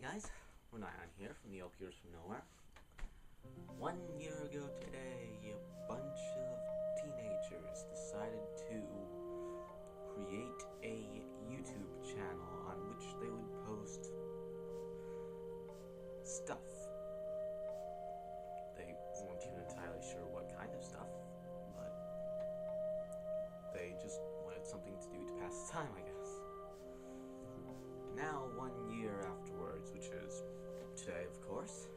guys, Rinion here from the Appears from Nowhere. 1 year ago today, a bunch of teenagers decided to create a YouTube channel on which they would post stuff. They weren't even entirely sure what kind of stuff, but they just wanted something to do to pass the time, I guess. Now, 1 year afterwards, which is today, of course,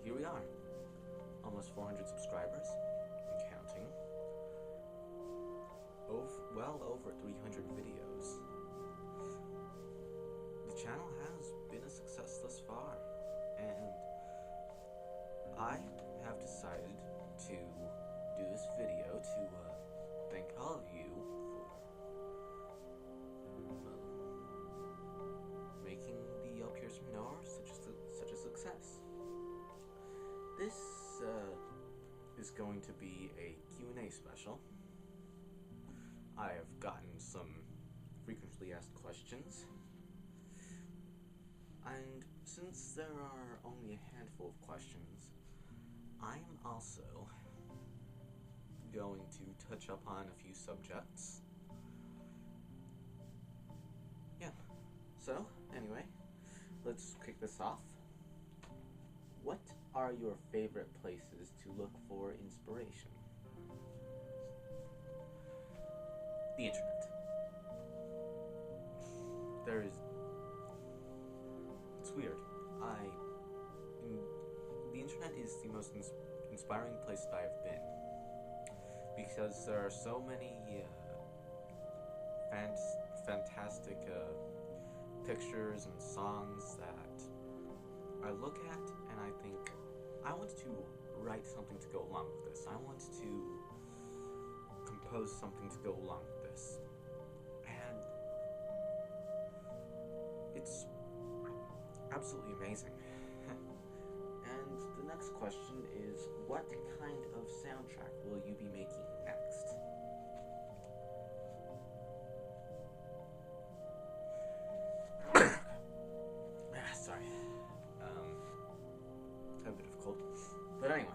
here we are. Almost 400 subscribers, and counting. Well over 300 videos. The channel has been a success thus far, and I have decided to do this video to thank all of you making the Appears from Nowhere such a success. This is going to be a Q&A special. I have gotten some frequently asked questions, and since there are only a handful of questions, I'm also going to touch upon a few subjects. Yeah, so anyway, let's kick this off. What are your favorite places to look for inspiration? The internet. It's weird. The internet is the most inspiring place that I've been, because there are so many fantastic pictures and songs that I look at and I think, I want to write something to go along with this. I want to compose something to go along with this. And it's absolutely amazing. And the next question is, what kind of soundtrack will you be making next? Sorry. A bit of a cold. But anyway.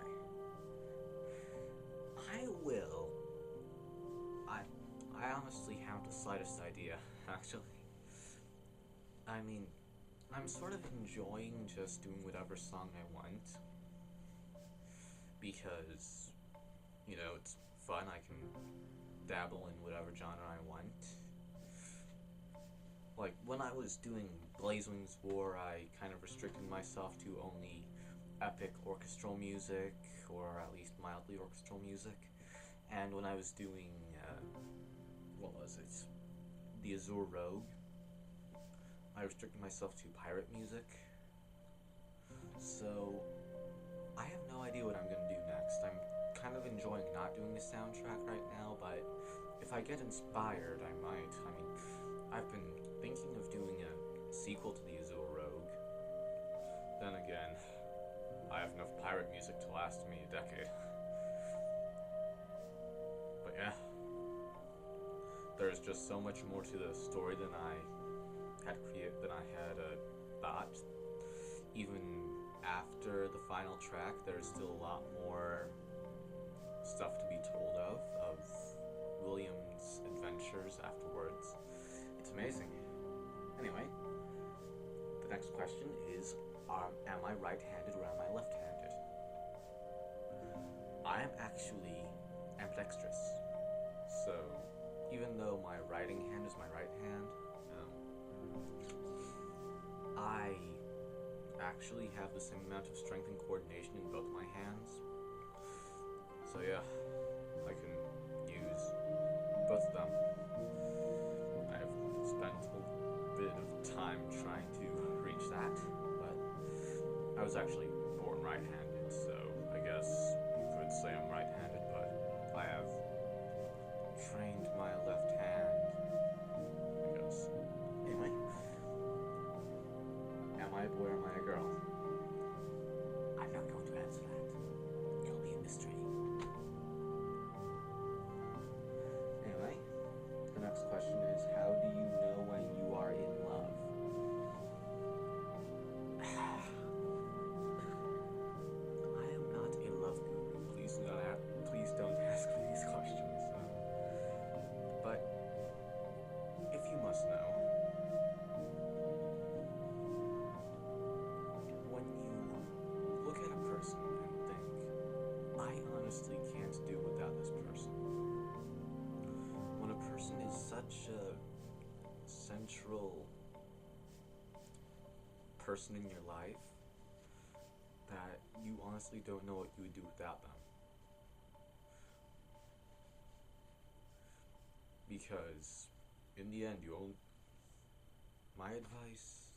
I honestly have the slightest idea, actually. I mean, I'm sort of enjoying just doing whatever song I want, because, you know, it's fun. I can dabble in whatever genre I want. Like, when I was doing Blazewing's War, I kind of restricted myself to only epic orchestral music, or at least mildly orchestral music. And when I was doing, what was it? The Azure Rogue, I restricted myself to pirate music. So, I have no idea what I'm going to do next. I'm kind of enjoying not doing the soundtrack right now, but if I get inspired, I might. I mean, I've been thinking of doing a sequel to the Azure Rogue. Then again, I have enough pirate music to last me a decade. But yeah, there's just so much more to the story than I had thought. Even after the final track, there's still a lot more stuff to be told of William's adventures afterwards. It's amazing. Anyway, the next question is, am I right-handed or am I left-handed? I am actually ambidextrous. So, even though my writing hand is my right hand, I actually have the same amount of strength and coordination in both my hands. So yeah, I can use both of them. I've spent a bit of time trying to reach that, but I was actually born right-handed, so I guess you could say I'm right-handed, but I have trained my left hand, I guess. Anyway, am I a boy or am I a girl? I'm not going to answer that. It'll be a mystery. Anyway, the next question is, how do you know when you central person in your life that you honestly don't know what you would do without them. Because in the end, my advice,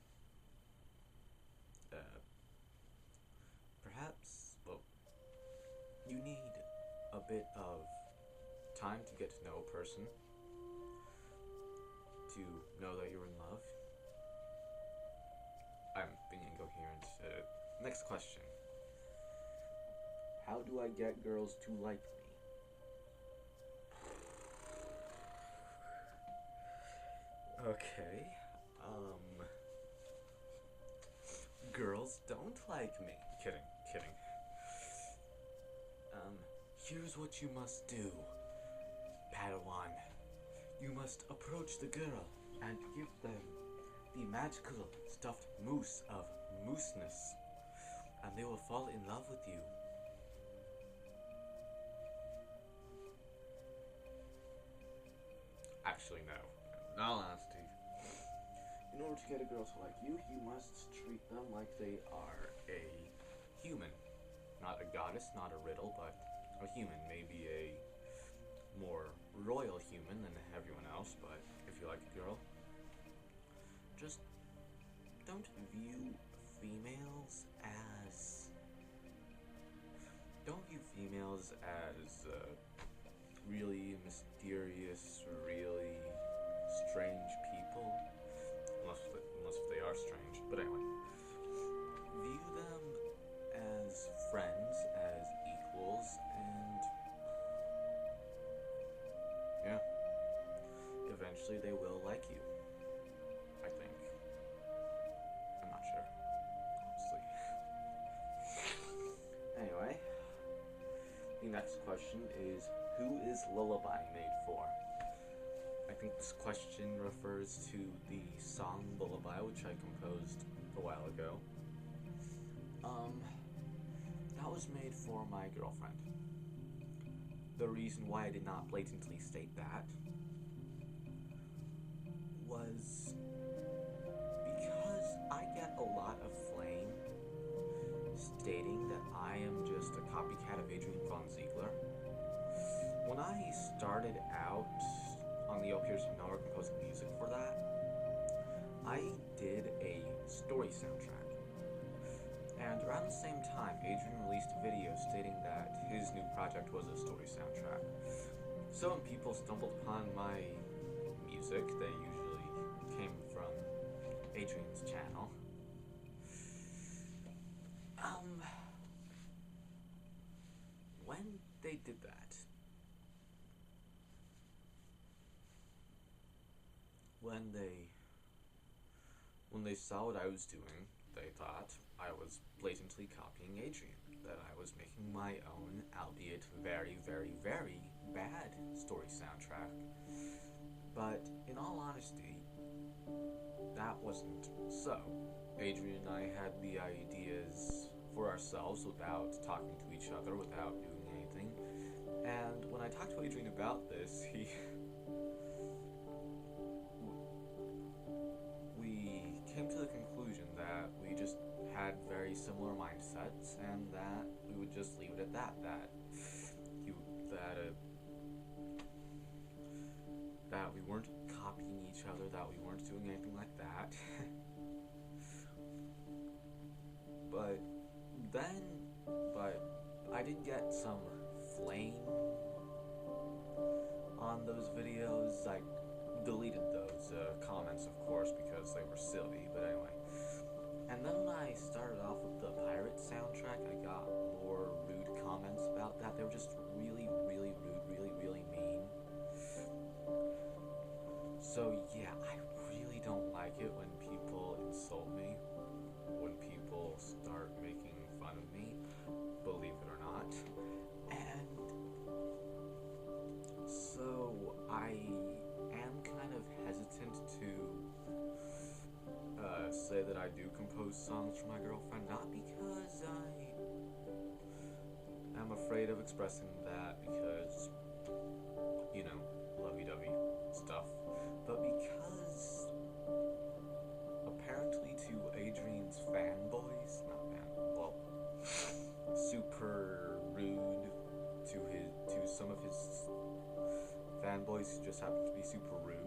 perhaps, well, you need a bit of time to get to know a person, to know that you're in love. I'm being incoherent. Next question. How do I get girls to like me? Okay. Girls don't like me. Kidding. Here's what you must do, Padawan. You must approach the girl and give them the magical stuffed moose of mooseness, and they will fall in love with you. Actually, no. In all honesty, in order to get a girl to like you, you must treat them like they are a human. Not a goddess, not a riddle, but a human. Maybe a more royal human than everyone else, but if you like a girl, just don't view females as really mysterious, really strange people, unless they are strange. But anyway, view them as friends, as equals, and yeah, eventually they will like you. I think. I'm not sure, honestly. Anyway, the next question is, who is Lullaby made for? I think this question refers to the song Lullaby, which I composed a while ago. That was made for my girlfriend. The reason why I did not blatantly state that was because I get a lot of flame stating that I am just a copycat of Adrian von Ziegler. When I started out on the Appears from Nowhere composing music for that, I did a story soundtrack. And around the same time, Adrian released a video stating that his new project was a story soundtrack. So when people stumbled upon my music, they usually came from Adrian's channel. When they did that, when they saw what I was doing, they thought I was blatantly copying Adrian, that I was making my own, albeit very, very, very bad story soundtrack. But in all honesty, that wasn't so. Adrian and I had the ideas for ourselves without talking to each other, without doing anything. And when I talked to Adrian about this, we came to the conclusion that we just had very similar mindsets, and that we would just leave it at that. That we weren't copying each other, that we weren't doing anything like that. But I did get some flame on those videos. I deleted those comments, of course, because they were silly, but anyway. And then when I started off with the pirate soundtrack, I got more rude comments about that. They were just really, really rude, really, really mean. So yeah, I really don't like it when people insult me, when people start making fun of me, believe it or not. And so I am kind of hesitant to say that I do compose songs for my girlfriend, not because I am afraid of expressing that, because, you know, lovey-dovey stuff, but because super rude.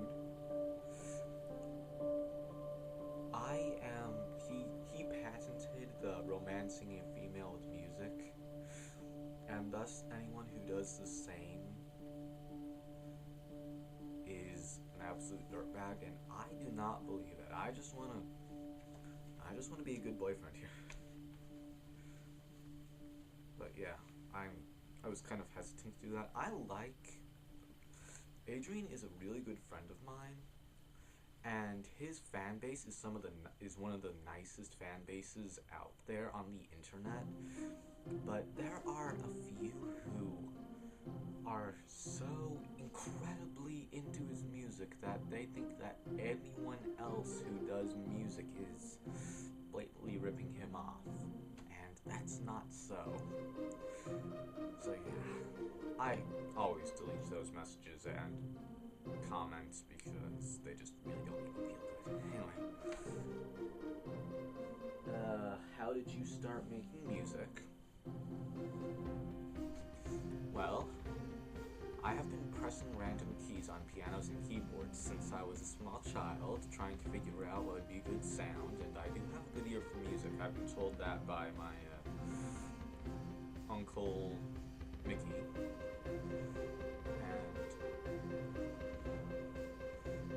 He patented the romancing a female with music, and thus anyone who does the same is an absolute dirtbag, and I do not believe it. I just wanna be a good boyfriend here. But yeah, I was kind of hesitant to do that. Adrian is a really good friend of mine, and his fan base is one of the nicest fan bases out there on the internet. But there are a few who are so incredibly into his music that they think that anyone else who does music is blatantly ripping him off, and that's not so. So yeah, I always delete those messages and comments because they just really don't make me feel good. Anyway, how did you start making music? Well, I have been pressing random keys on pianos and keyboards since I was a small child, trying to figure out what would be good sound, and I do have a good ear for music. I've been told that by my Uncle Mickey, and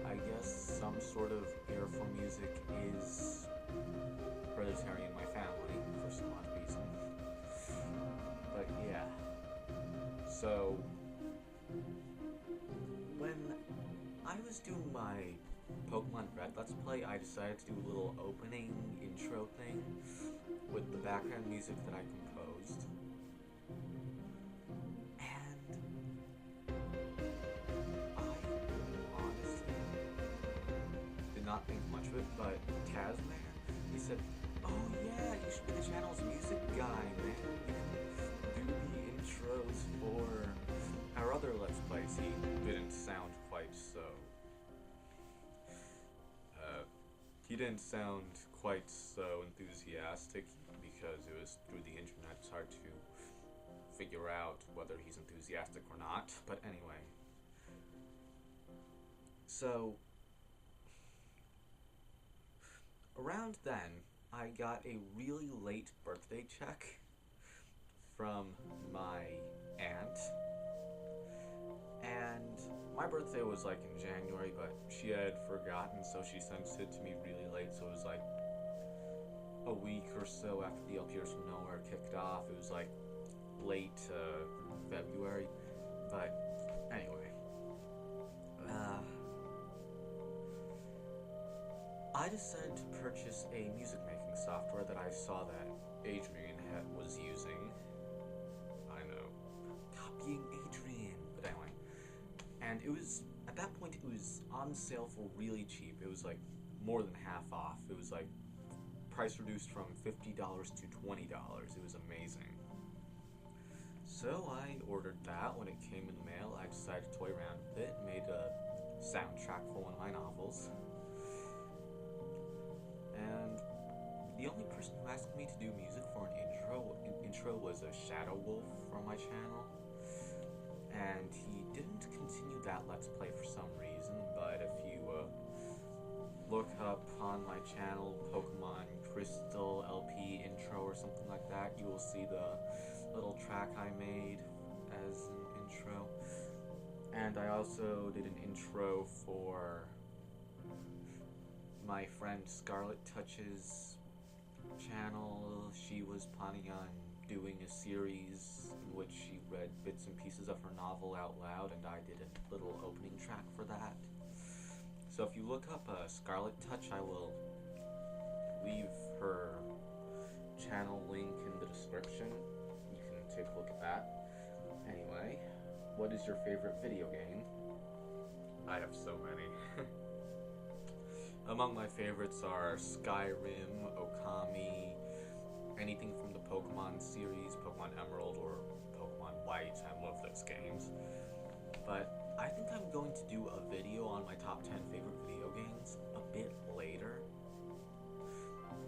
I guess some sort of ear for music is hereditary in my family for some odd reason. But yeah, so when I was doing my Pokemon Red Let's Play, I decided to do a little opening intro thing with the background music that I composed. Not think much of it, but Tasmare, he said, "Oh yeah, you should be the channel's music guy, man. You can do the intros for our other Let's Plays." He didn't sound quite so. He didn't sound quite so enthusiastic because it was through the internet. It's hard to figure out whether he's enthusiastic or not. But anyway, so around then, I got a really late birthday check from my aunt, and my birthday was like in January, but she had forgotten, so she sent it to me really late, so it was like a week or so after the LPers from Nowhere kicked off. It was like late February, but anyway. I decided to purchase a music making software that I saw that Adrian was using. I know, copying Adrian, but anyway. And it was, at that point, it was on sale for really cheap. It was like more than half off. It was like price reduced from $50 to $20. It was amazing. So I ordered that. When it came in the mail, I decided to toy around with it, made a soundtrack for one of my novels. And the only person who asked me to do music for an intro was a Shadow Wolf from my channel, and he didn't continue that Let's Play for some reason. But if you look up on my channel Pokemon Crystal LP intro or something like that, you will see the little track I made as an intro. And I also did an intro for my friend Scarlet Touch's channel. She was planning on doing a series in which she read bits and pieces of her novel out loud, and I did a little opening track for that. So if you look up Scarlet Touch, I will leave her channel link in the description. You can take a look at that. Anyway, what is your favorite video game? I have so many. Among my favorites are Skyrim, Okami, anything from the Pokemon series, Pokemon Emerald or Pokemon White. I love those games. But I think I'm going to do a video on my top 10 favorite video games a bit later.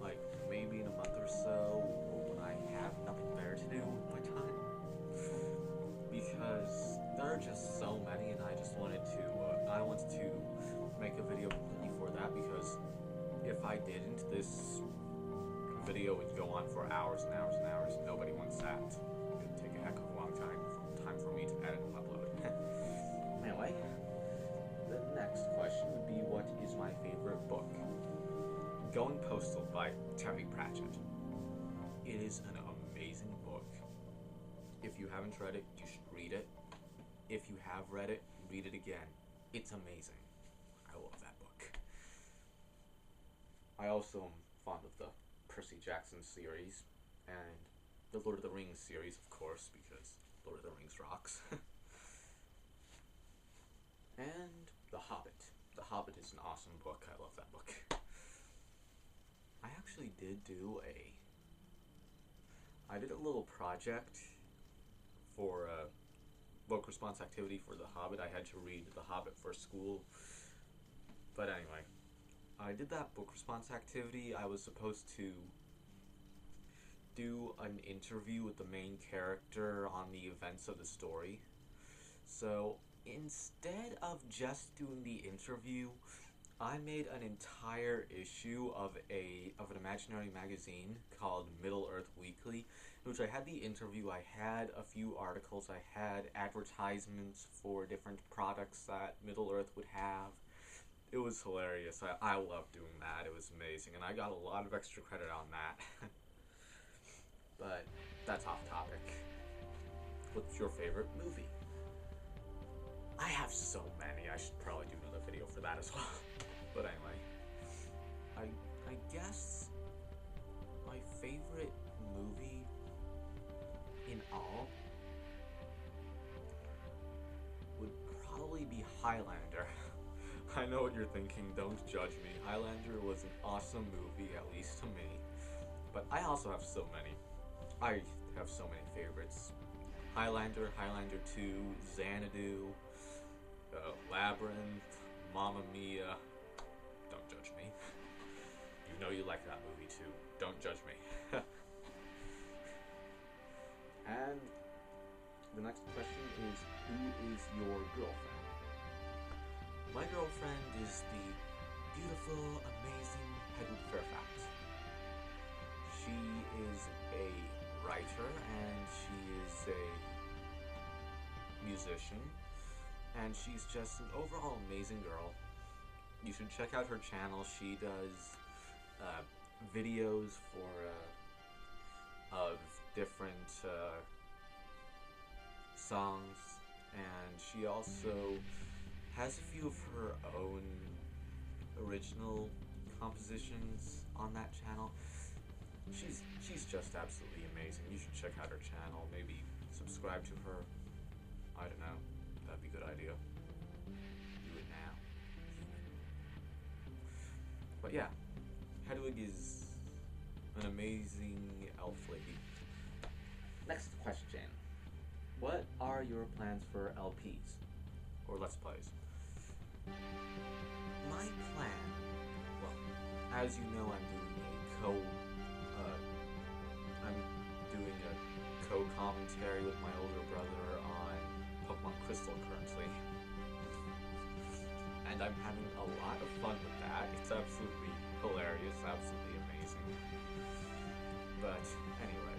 Like maybe in a month or so, or when I have nothing better to do with my time. Because there are just so many, and I wanted to I didn't, this video would go on for hours and hours and hours. Nobody wants that. It would take a heck of a long time for me to edit and upload. Anyway, the next question would be, what is my favorite book? Going Postal by Terry Pratchett. It is an amazing book. If you haven't read it, you should read it. If you have read it, read it again. It's amazing. I love that book. I also am fond of the Percy Jackson series and the Lord of the Rings series, of course, because Lord of the Rings rocks. And The Hobbit. The Hobbit is an awesome book. I love that book. I actually did I did a little project for a book response activity for The Hobbit. I had to read The Hobbit for school. But anyway, I did that book response activity. I was supposed to do an interview with the main character on the events of the story. So instead of just doing the interview, I made an entire issue of an imaginary magazine called Middle Earth Weekly, in which I had the interview, I had a few articles, I had advertisements for different products that Middle Earth would have. It was hilarious. I loved doing that. It was amazing, and I got a lot of extra credit on that. But that's off topic. What's your favorite movie? I have so many. I should probably do another video for that as well. But anyway, I guess my favorite movie in all would probably be Highlander. I know what you're thinking, don't judge me. Highlander was an awesome movie, at least to me. But I also have so many. I have so many favorites. Highlander, Highlander 2, Xanadu, Labyrinth, Mamma Mia. Don't judge me. You know you like that movie too. Don't judge me. And the next question is, who is your girlfriend? My girlfriend is the beautiful, amazing Hedwig Fairfax. She is a writer and she is a musician, and she's just an overall amazing girl. You should check out her channel. She does videos of different songs, and she also has a few of her own original compositions on that channel. She's just absolutely amazing. You should check out her channel. Maybe subscribe to her. I don't know. That'd be a good idea. Do it now. But yeah, Hedwig is an amazing elf lady. Next question. What are your plans for LPs? Or Let's Plays? My plan, well, as you know, I'm doing a co-commentary with my older brother on Pokemon Crystal currently. And I'm having a lot of fun with that. It's absolutely hilarious, absolutely amazing. But anyway,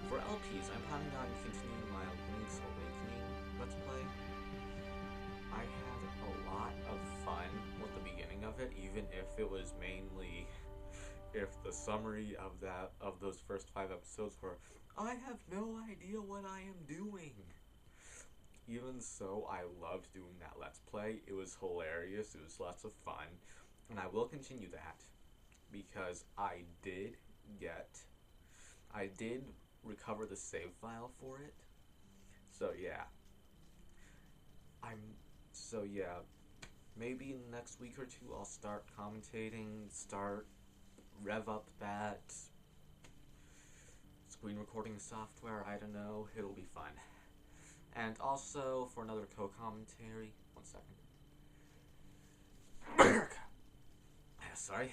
for LPs, I'm planning on continuing my Link's Awakening Let's Play. I had a lot of fun with the beginning of it, even if it was mainly, if the summary of those first 5 episodes were, I have no idea what I am doing. Even so, I loved doing that Let's Play. It was hilarious, it was lots of fun, and I will continue that, because I did recover the save file for it. So yeah, maybe in the next week or two I'll start commentating, rev up that screen recording software, I don't know, it'll be fun. And also, for another co-commentary, 1 second. Sorry.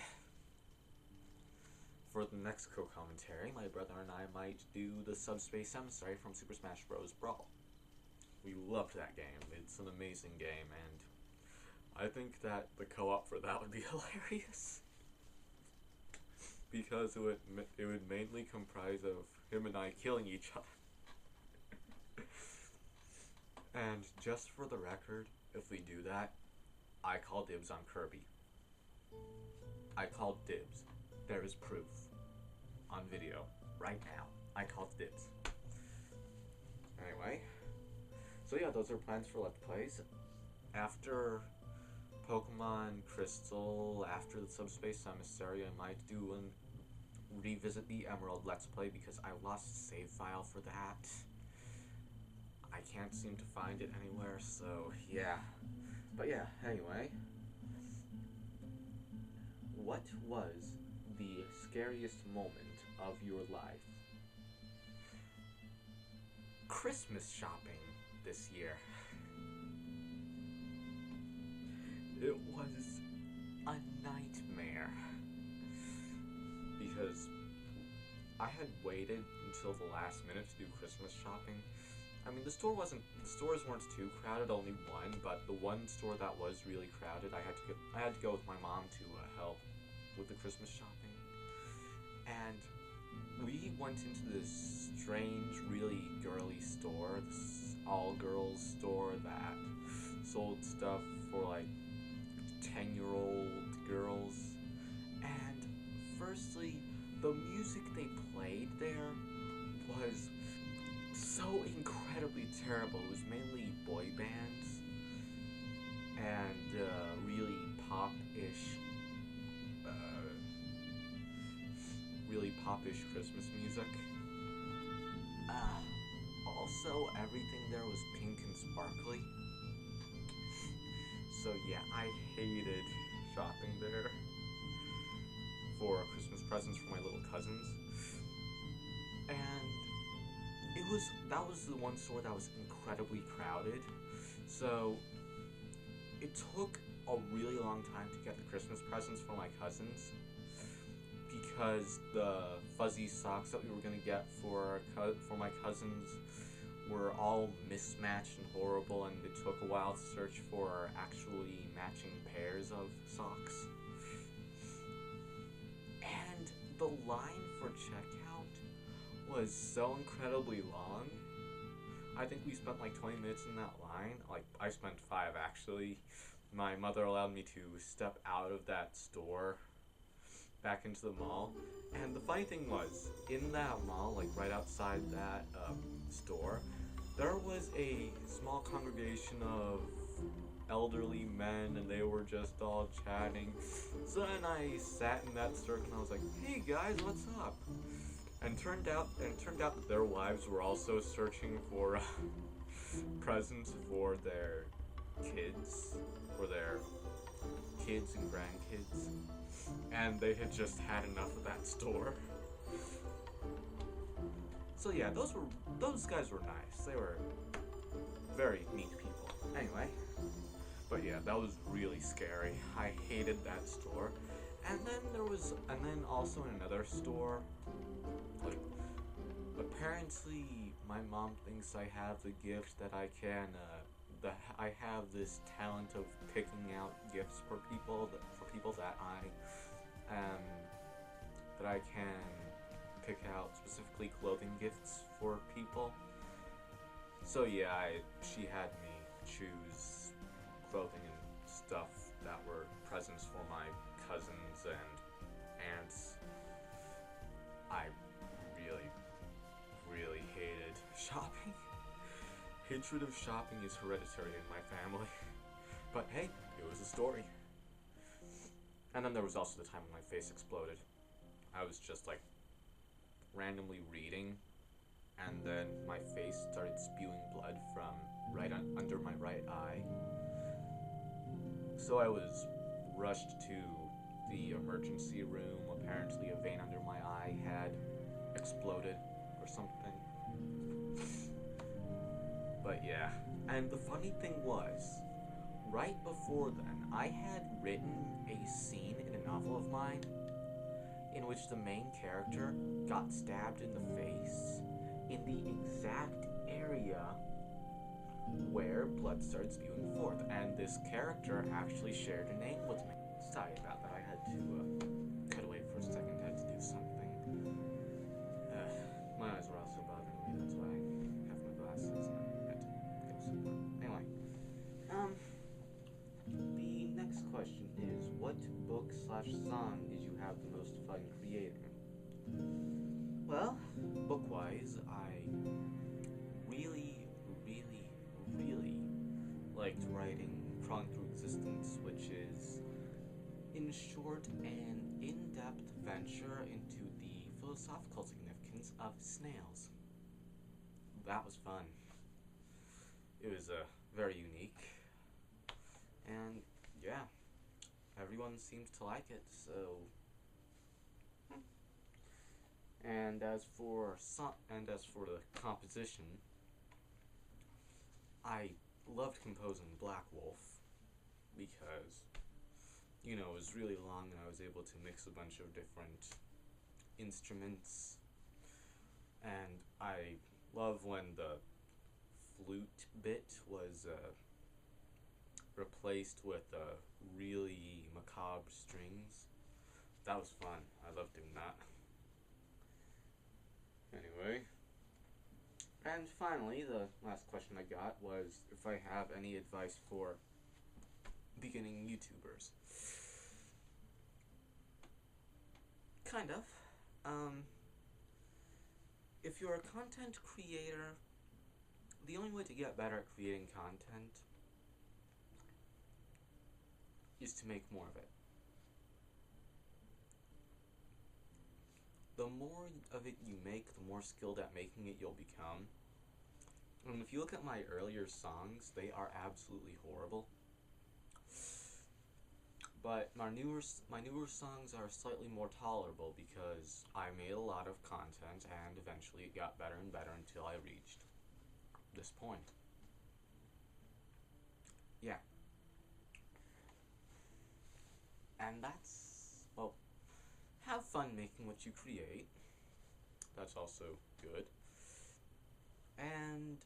For the next co-commentary, my brother and I might do the Subspace Emissary from Super Smash Bros. Brawl. We loved that game. It's an amazing game, and I think that the co-op for that would be hilarious. because it would mainly comprise of him and I killing each other. And just for the record, if we do that, I call dibs on Kirby. I called dibs. There is proof. On video. Right now. I called dibs. Anyway. So yeah, those are plans for Let's Plays. After Pokemon Crystal, after the Subspace Emissary, I might do and revisit the Emerald Let's Play because I lost a save file for that. I can't seem to find it anywhere, so yeah. But yeah, anyway. What was the scariest moment of your life? Christmas shopping this year. It was a nightmare. Because I had waited until the last minute to do Christmas shopping. I mean, the stores weren't too crowded, only one, but the one store that was really crowded, I had to go with my mom to help with the Christmas shopping. And we went into this strange, really girly store, this all-girls store that sold stuff for like 10-year-old girls. And firstly, the music they played there was so incredibly terrible. It was mainly boy bands and really pop-ish Christmas music. Also, everything there was pink and sparkly. So yeah, I hated shopping there for Christmas presents for my little cousins. And that was the one store that was incredibly crowded. So it took a really long time to get the Christmas presents for my cousins because the fuzzy socks that we were gonna get for my cousins were all mismatched and horrible, and it took a while to search for actually matching pairs of socks. And the line for checkout was so incredibly long. I think we spent like 20 minutes in that line. Like, I spent 5 actually. My mother allowed me to step out of that store back into the mall. And the funny thing was, in that mall, like right outside that store, there was a small congregation of elderly men, and they were just all chatting. So then I sat in that circle and I was like, "Hey guys, what's up?" And it turned out that their wives were also searching for presents for their kids and grandkids, and they had just had enough of that store. So yeah, those guys were nice. They were very neat people. Anyway, but yeah, that was really scary. I hated that store. And then also in another store, like, apparently my mom thinks I have the gift that I can, I have this talent of picking out gifts for people that I can pick out specifically clothing gifts for people. So yeah, she had me choose clothing and stuff that were presents for my cousins and aunts. I really, really hated shopping. Hatred of shopping is hereditary in my family. But hey, it was a story. And then there was also the time when my face exploded. I was just like randomly reading, and then my face started spewing blood from under my right eye. So I was rushed to the emergency room. Apparently a vein under my eye had exploded or something. But yeah, and the funny thing was, right before then, I had written a scene in a novel of mine in which the main character got stabbed in the face in the exact area where blood started spewing forth, and this character actually shared a name with me. Sorry about that, I had to cut away for a second, I had to do slash song did you have the most fun creating? Well, book-wise, I really, really, really liked writing Crawling Through Existence, which is, in short, an in-depth venture into the philosophical significance of snails. That was fun. It was very unique, and yeah, everyone seems to like it. So, and as for the composition, I loved composing Black Wolf because, you know, it was really long and I was able to mix a bunch of different instruments, and I love when the flute bit was replaced with really macabre strings. That was fun. I loved doing that. Anyway, and finally, the last question I got was if I have any advice for beginning YouTubers. Kind of. If you're a content creator, the only way to get better at creating content is to make more of it. The more of it you make, the more skilled at making it you'll become. And if you look at my earlier songs, they are absolutely horrible. But my newer songs are slightly more tolerable because I made a lot of content and eventually it got better and better until I reached this point. Yeah. And that's, well, have fun making what you create. That's also good. And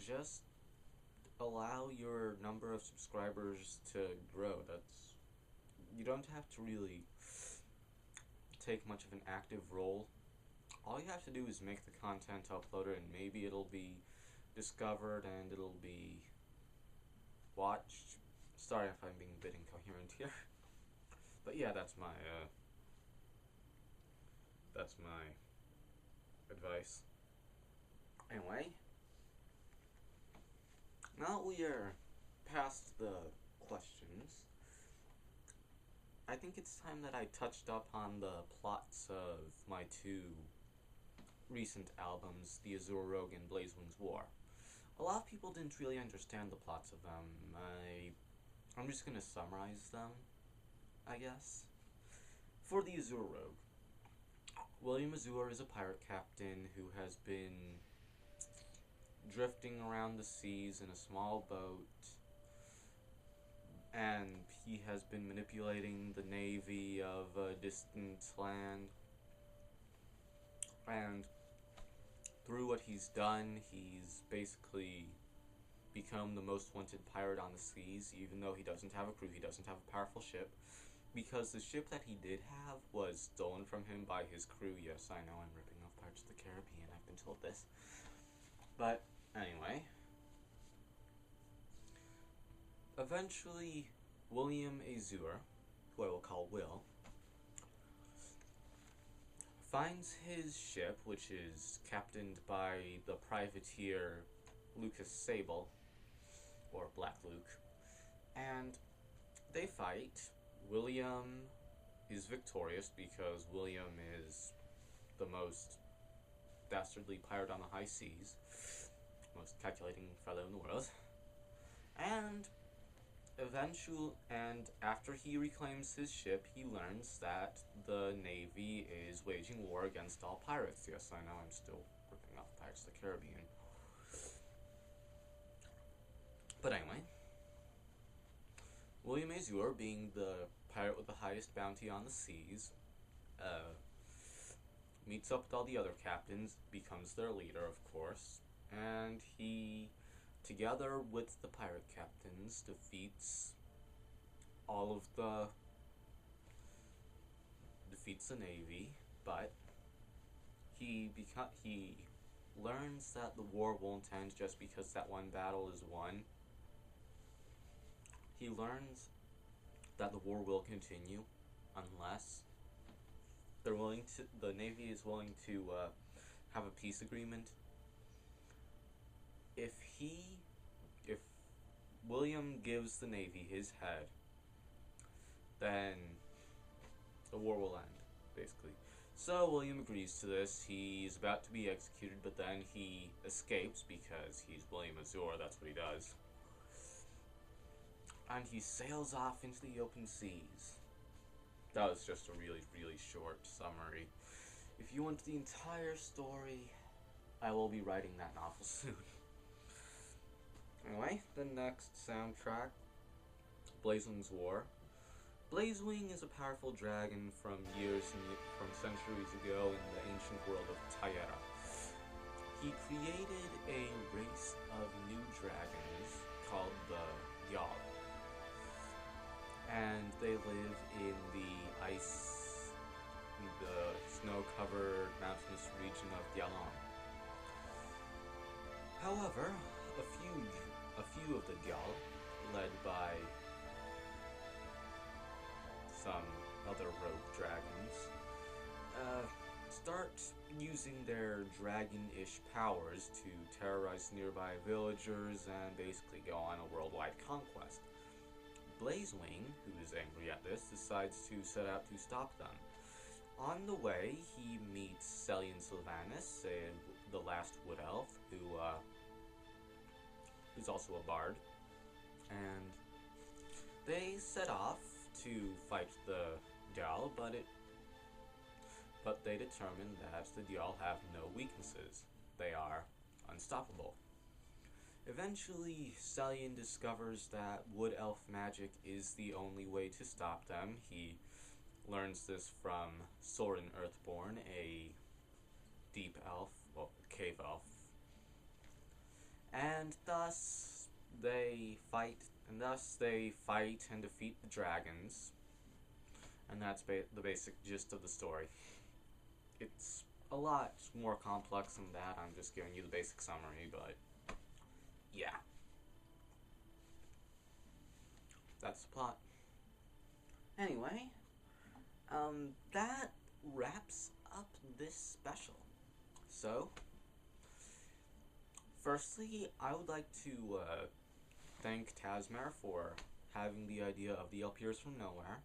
just allow your number of subscribers to grow. You don't have to really take much of an active role. All you have to do is make the content, upload it, and maybe it'll be discovered and it'll be watched. Sorry if I'm being a bit incoherent here. But yeah, that's my advice. Anyway, now we are past the questions, I think it's time that I touched up on the plots of my two recent albums, The Azure Rogue and Blazewing's War. A lot of people didn't really understand the plots of them. I'm just gonna summarize them, I guess. For The Azure Rogue, William Azure is a pirate captain who has been drifting around the seas in a small boat, and he has been manipulating the navy of a distant land, and through what he's done, he's basically become the most wanted pirate on the seas, even though he doesn't have a crew, he doesn't have a powerful ship, because the ship that he did have was stolen from him by his crew. Yes, I know I'm ripping off Pirates of the Caribbean, I've been told this. But, anyway. Eventually, William Azure, who I will call Will, finds his ship, which is captained by the privateer Lucas Sable, or Black Luke, and they fight. William is victorious because William is the most dastardly pirate on the high seas, most calculating fellow in the world, and after he reclaims his ship, he learns that the Navy is waging war against all pirates. Yes, I know I'm still ripping off Pirates of the Caribbean. But anyway, William Azure, being the pirate with the highest bounty on the seas, meets up with all the other captains, becomes their leader, of course, and he, together with the pirate captains, defeats the Navy, but he learns that the war won't end just because that one battle is won. He learns that the war will continue unless the Navy is willing to have a peace agreement. If if William gives the Navy his head, then the war will end, basically. So William agrees to this. He's about to be executed, but then he escapes because he's William Azure, that's what he does. And he sails off into the open seas. That was just a really, really short summary. If you want the entire story, I will be writing that novel soon. Anyway, the next soundtrack, Blazewing's War. Blazewing is a powerful dragon from centuries ago in the ancient world of Tayera. He created a race of new dragons called the Yal, and they live in the snow-covered mountainous region of Dialon. However, a few of the Gyal, led by some other rogue dragons, start using their dragon-ish powers to terrorize nearby villagers and basically go on a worldwide conquest. Blazewing, who is angry at this, decides to set out to stop them. On the way, he meets Celian Sylvanus, the last wood elf, who's also a bard, and they set off to fight the Gyal, but they determine that the Gyal have no weaknesses. They are unstoppable. Eventually, Celian discovers that wood elf magic is the only way to stop them. He learns this from Soren Earthborn, a deep elf, well, cave elf. And thus they fight and defeat the dragons. And that's the basic gist of the story. It's a lot more complex than that. I'm just giving you the basic summary, but yeah. That's the plot. Anyway, that wraps up this special. So, firstly, I would like to thank Tasmere for having the idea of the appears from nowhere.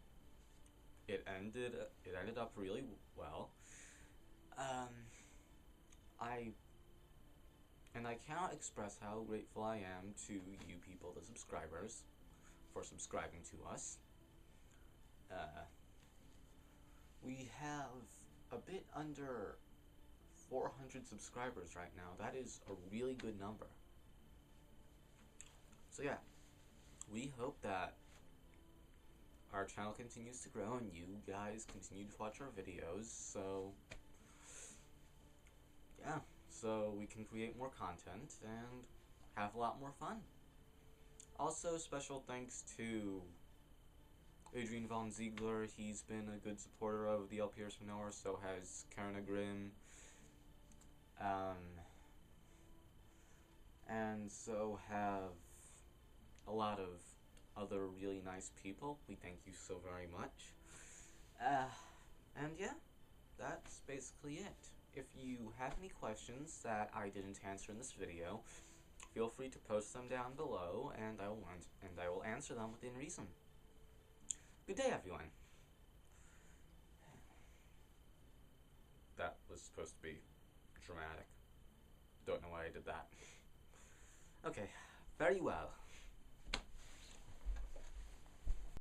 It ended up really well. I cannot express how grateful I am to you people, the subscribers, for subscribing to us. We have a bit under 400 subscribers right now. That is a really good number. So yeah, we hope that our channel continues to grow and you guys continue to watch our videos, so yeah, so we can create more content and have a lot more fun. Also, special thanks to Adrian von Ziegler. He's been a good supporter of the LPRs from Nowhere, so has Karna Grimm. And so have a lot of other really nice people. We thank you so very much. And yeah, that's basically it. If you have any questions that I didn't answer in this video, feel free to post them down below, and I will answer them within reason. Good day, everyone. That was supposed to be dramatic. Don't know why I did that. Okay, very well.